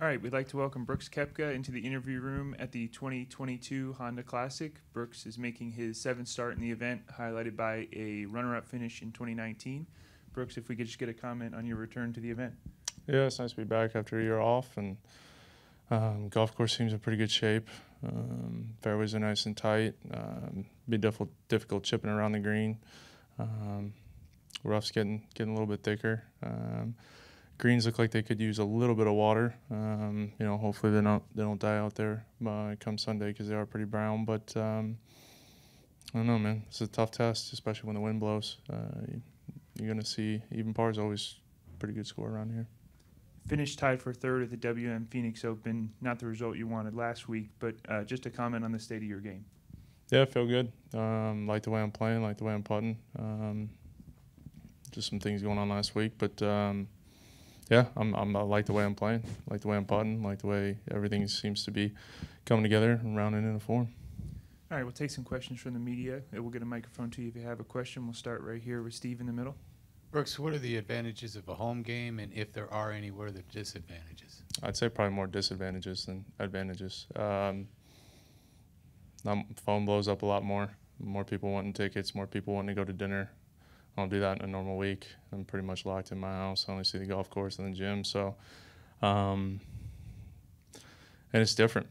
All right, we'd like to welcome Brooks Koepka into the interview room at the 2022 Honda Classic. Brooks is making his 7th start in the event, highlighted by a runner-up finish in 2019. Brooks, if we could just get a comment on your return to the event. Yeah, it's nice to be back after a year off, and golf course seems in pretty good shape. Fairways are nice and tight. Be difficult chipping around the green. Rough's getting a little bit thicker. Greens look like they could use a little bit of water. Hopefully they don't die out there come Sunday because they are pretty brown. But I don't know, man. It's a tough test, especially when the wind blows. You're gonna see even par is always a pretty good score around here. Finished tied for 3rd at the WM Phoenix Open. Not the result you wanted last week, but just a comment on the state of your game. Yeah, I feel good. Like the way I'm playing, like the way I'm putting. Just some things going on last week, but yeah, I like the way I'm playing, like the way I'm putting, like the way everything seems to be coming together and rounding into form. All right, we'll take some questions from the media. We'll get a microphone to you if you have a question. We'll start right here with Steve in the middle. Brooks, what are the advantages of a home game, and if there are any, what are the disadvantages? I'd say probably more disadvantages than advantages. Phone blows up a lot more. More people wanting tickets, more people wanting to go to dinner. I don't do that in a normal week. I'm pretty much locked in my house. I only see the golf course and the gym. So, and it's different.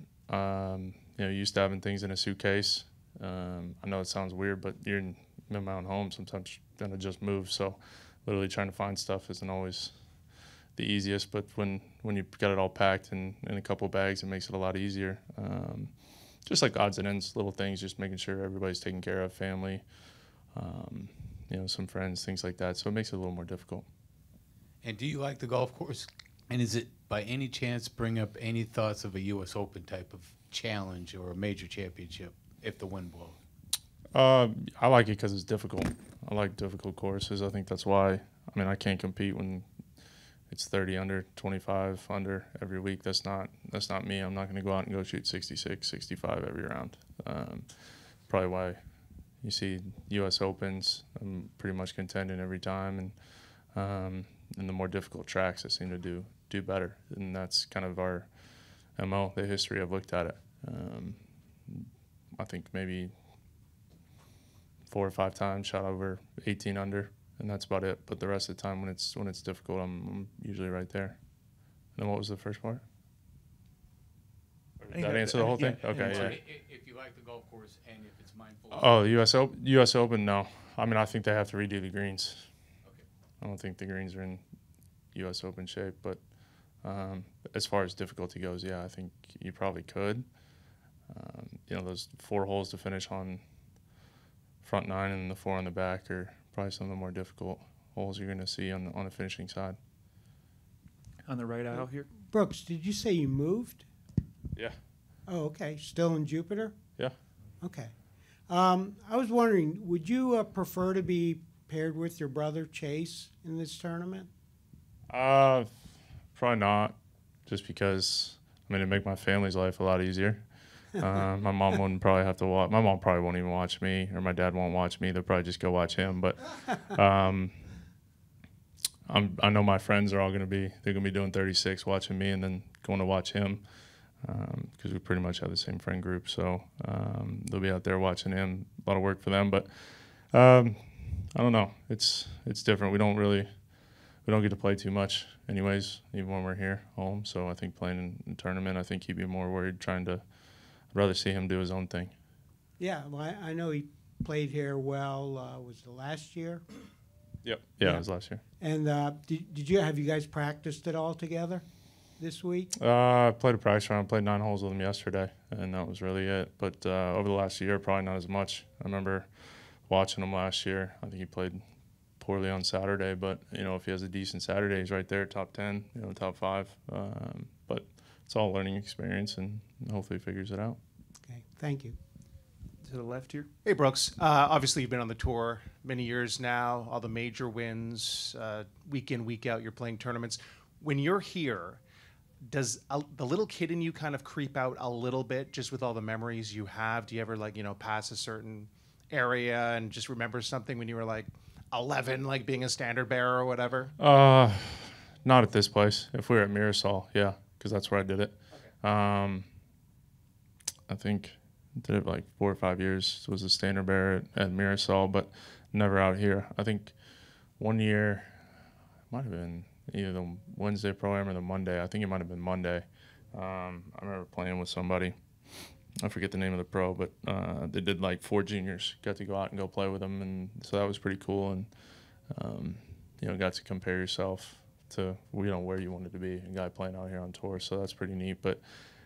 Used to having things in a suitcase. I know it sounds weird, but you're in my own home. Sometimes you're gonna just move. So, literally trying to find stuff isn't always the easiest. But when you've got it all packed in a couple bags, it makes it a lot easier. Just like odds and ends, little things, just making sure everybody's taken care of, family. Some friends, things like that. So it makes it a little more difficult. And do you like the golf course? And is it by any chance bring up any thoughts of a U.S. Open type of challenge or a major championship if the wind blows? I like it because it's difficult. I like difficult courses. I think that's why. I can't compete when it's 30 under, 25 under every week. That's not me. I'm not going to go out and go shoot 66, 65 every round. Probably why you see U.S. Opens, I'm pretty much contending every time, and the more difficult tracks I seem to do better, and that's kind of our MO, the history I've looked at it. I think maybe 4 or 5 times shot over 18 under, and that's about it. But the rest of the time when it's difficult, I'm usually right there. And then what was the first part? Did that answer the whole thing? Okay, yeah. If you like the golf course and if it's mindful. Oh, the U.S. Open, no. I think they have to redo the greens. Okay. I don't think the greens are in U.S. Open shape, but as far as difficulty goes, yeah, I think you probably could. Those 4 holes to finish on front 9 and the 4 on the back are probably some of the more difficult holes you're going to see on the finishing side. On the right aisle here. Brooks, did you say you moved? Yeah. Oh, okay. Still in Jupiter? Yeah. Okay. I was wondering, would you prefer to be paired with your brother Chase in this tournament? Probably not, just because it'd make my family's life a lot easier. My mom wouldn't probably have to watch. My mom probably won't even watch me, or my dad won't watch me. They'll probably just go watch him. But I know my friends are all they're gonna be doing 36, watching me, and then going to watch him. Because we pretty much have the same friend group, so they'll be out there watching him. A lot of work for them, but I don't know. It's different. We don't get to play too much, anyways, even when we're here home. So I think playing in tournament, I think he'd be more worried. I'd rather see him do his own thing. Yeah, well, I know he played here well. Was it last year? Yep. Yeah, it was last year. And have you guys practiced at all together this week? I played a practice round. Played 9 holes with him yesterday, and that was really it. But over the last year, probably not as much. I remember watching him last year. I think he played poorly on Saturday, but if he has a decent Saturday, he's right there, top 10, top 5. But it's all learning experience, and hopefully he figures it out. Okay, thank you. To the left here. Hey, Brooks. Obviously, you've been on the tour many years now, all the major wins, week in, week out, you're playing tournaments. When you're here, does the little kid in you kind of creep out a little bit just with all the memories you have? Do you ever, pass a certain area and just remember something when you were, 11, being a standard bearer or whatever? Not at this place. If we were at Mirasol, yeah. because that's where I did it. Okay. I think I did it like 4 or 5 years. It was a standard bearer at Mirasol, but never out here. I think one year, it might have been either the Wednesday Pro-Am or the Monday. I think it might have been Monday. I remember playing with somebody. I forget the name of the pro, but they did like 4 juniors. Got to go out and go play with them, and so that was pretty cool. And you know, got to compare yourself to where you wanted to be. A guy playing out here on tour, so that's pretty neat. But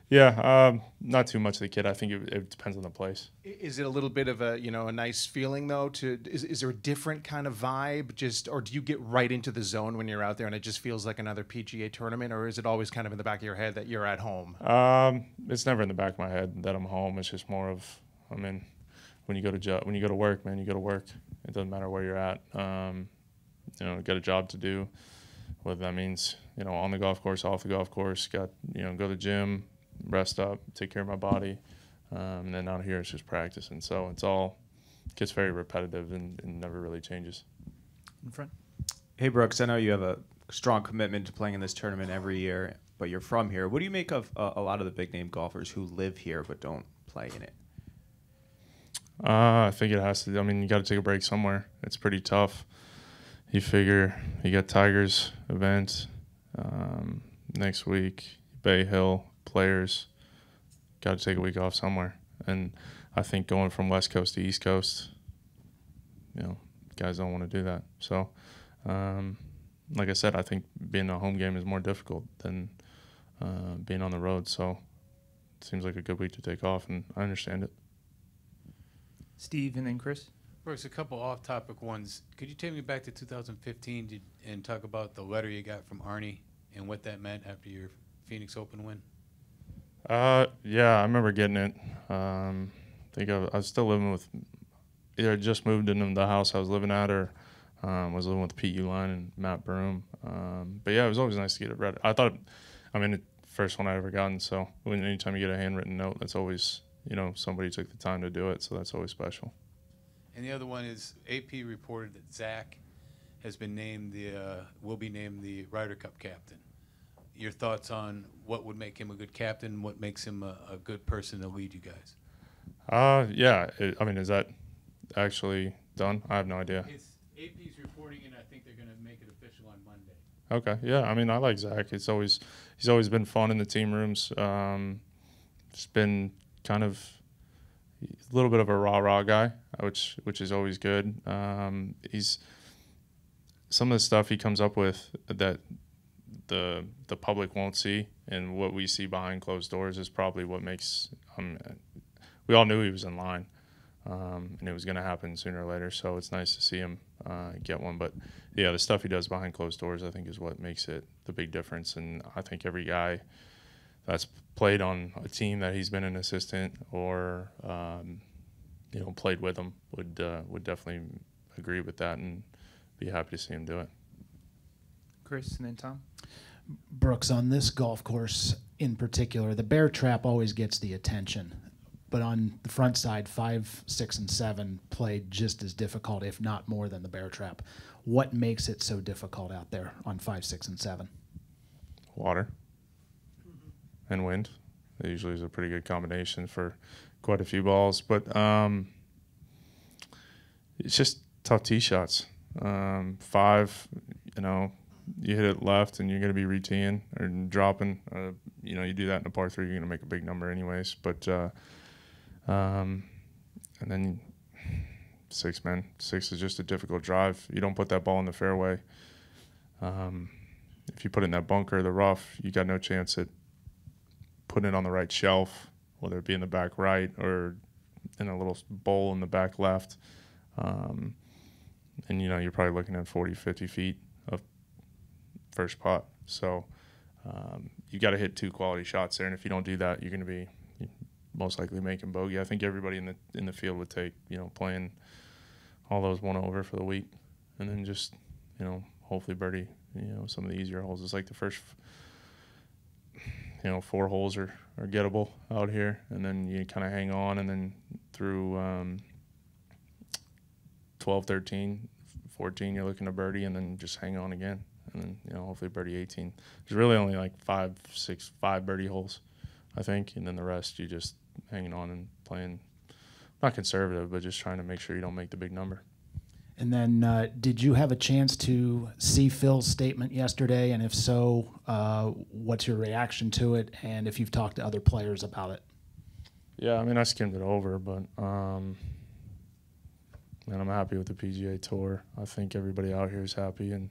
yeah, not too much of the kid. I think it depends on the place. Is it a little bit of a a nice feeling though? Is there a different kind of vibe? Or do you get right into the zone when you're out there and it just feels like another PGA tournament, or is it always kind of in the back of your head that you're at home? It's never in the back of my head that I'm home. It's just more of, I mean, when you go to work, man, you go to work. It doesn't matter where you're at. You know, got a job to do, whether that means on the golf course, off the golf course. Got go to the gym, rest up, take care of my body, and then out here it's just practicing. So gets very repetitive and never really changes. In front. Hey Brooks, I know you have a strong commitment to playing in this tournament every year, but you're from here. What do you make of a lot of the big name golfers who live here but don't play in it? I think it has to. I mean, you got to take a break somewhere. It's pretty tough. You figure you got Tigers event next week, Bay Hill players. Got to take a week off somewhere. And I think going from West Coast to East Coast, guys don't want to do that. So, like I said, I think being a home game is more difficult than being on the road. So it seems like a good week to take off, and I understand it. Steve and then Chris. Brooks, a couple off-topic ones. Could you take me back to 2015 and talk about the letter you got from Arnie and what that meant after your Phoenix Open win? Yeah, I remember getting it. I think I was still living with, either I just moved into the house I was living at, or was living with Pete Uline and Matt Broom. But yeah, it was always nice to get it read. I thought, the first one I ever gotten. So anytime you get a handwritten note, that's always, somebody took the time to do it. So that's always special. And the other one is AP reported that Zach has been named will be named the Ryder Cup captain. Your thoughts on what would make him a good captain, what makes him a good person to lead you guys? Yeah. Is that actually done? I have no idea. AP's reporting, and I think they're going to make it official on Monday. Okay. Yeah. I like Zach. He's always been fun in the team rooms. It's been kind of a little bit of a rah-rah guy, which is always good. He's some of the stuff he comes up with that the public won't see, and what we see behind closed doors is probably what makes. We all knew he was in line, and it was going to happen sooner or later. So it's nice to see him get one. But yeah, the stuff he does behind closed doors, I think, is what makes it the big difference. And I think every guy that's played on a team that he's been an assistant or played with him would definitely agree with that and be happy to see him do it. Chris and then Tom. Brooks, on this golf course in particular, the bear trap always gets the attention. But on the front side, 5, 6, and 7 played just as difficult, if not more, than the bear trap. What makes it so difficult out there on 5, 6, and 7? Water and wind. It usually is a pretty good combination for quite a few balls. But it's just tough tee shots. 5, you hit it left and you're going to be reteeing or dropping. You do that in a par 3, you're going to make a big number anyways. But and then 6, man. 6 is just a difficult drive. You don't put that ball in the fairway. If you put it in that bunker or the rough, you got no chance at putting it on the right shelf, whether it be in the back right or in a little bowl in the back left. And you're probably looking at 40, 50 feet of first putt. So you got to hit 2 quality shots there, and if you don't do that, you're going to be most likely making bogey. I think everybody in the field would take playing all those 1 over for the week, and then just hopefully birdie some of the easier holes. It's like the first 4 holes are gettable out here, and then you kind of hang on, and then through 12, 13, 14, you're looking to birdie, and then just hang on again. and then hopefully birdie 18. There's really only like 5 birdie holes, I think, and then the rest you just hanging on and playing, not conservative, but just trying to make sure you don't make the big number. And then, did you have a chance to see Phil's statement yesterday? And if so, what's your reaction to it? And if you've talked to other players about it? Yeah, I mean, I skimmed it over, but man, I'm happy with the PGA Tour. I think everybody out here is happy, and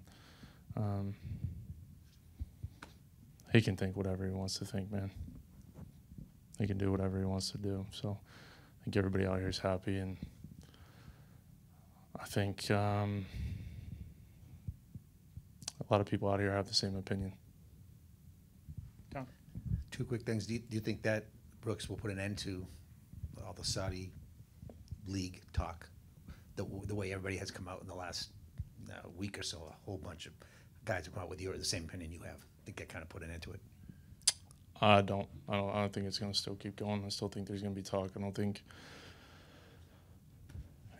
he can think whatever he wants to think, man. He can do whatever he wants to do. So I think everybody out here is happy, and I think a lot of people out here have the same opinion. Tom? Two quick things. Do you think that Brooks will put an end to all the Saudi league talk? The way everybody has come out in the last week or so, a whole bunch of guys have come out with the same opinion you have. I think that kind of put an end to it. I don't think it's going to still keep going. I still think there's going to be talk. I don't think,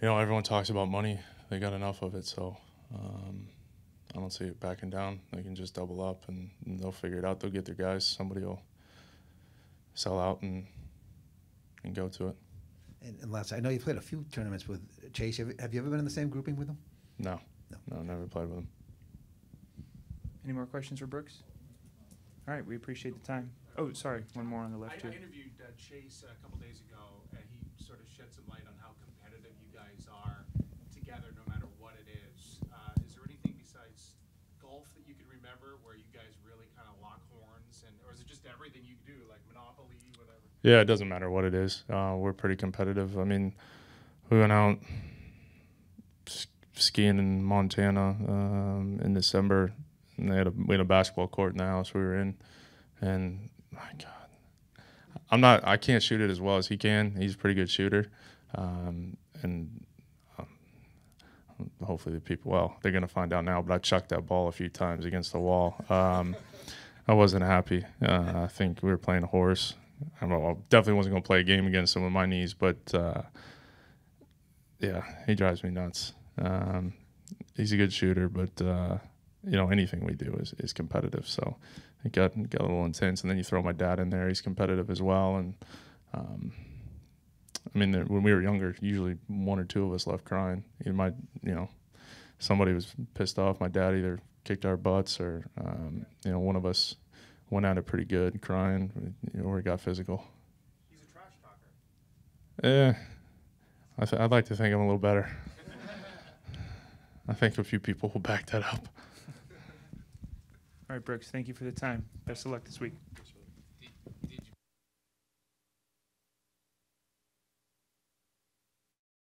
everyone talks about money. They got enough of it, so I don't see it backing down. They can just double up, and they'll figure it out. They'll get their guys. Somebody will sell out and go to it. And last, I know you played a few tournaments with Chase. Have you ever been in the same grouping with him? No, never played with him. Any more questions for Brooks? All right, we appreciate the time. Oh, sorry, one more on the left I here. interviewed Chase a couple days ago, and he sort of shed some light on how competitive you guys are together, no matter what it is. Is there anything besides golf that you can remember where you guys really kind of lock horns, or is it just everything you do, like Monopoly, whatever? Yeah, it doesn't matter what it is. We're pretty competitive. I mean, we went out skiing in Montana in December, and we had a basketball court in the house we were in, and my God, I can't shoot it as well as he can. He's a pretty good shooter, and hopefully the people, they're gonna find out now. But I chucked that ball a few times against the wall. I wasn't happy. I think we were playing a horse. I definitely wasn't going to play a game against him with my knees, but yeah, he drives me nuts. He's a good shooter, but anything we do is competitive. So it got a little intense, and then you throw my dad in there; he's competitive as well. And I mean, when we were younger, usually one or two of us left crying. Somebody was pissed off. My dad either kicked our butts, or one of us went at it pretty good, crying, or it got physical. He's a trash talker. Yeah, I'd like to think I'm a little better. I think a few people will back that up. All right, Brooks, thank you for the time. Best of luck this week.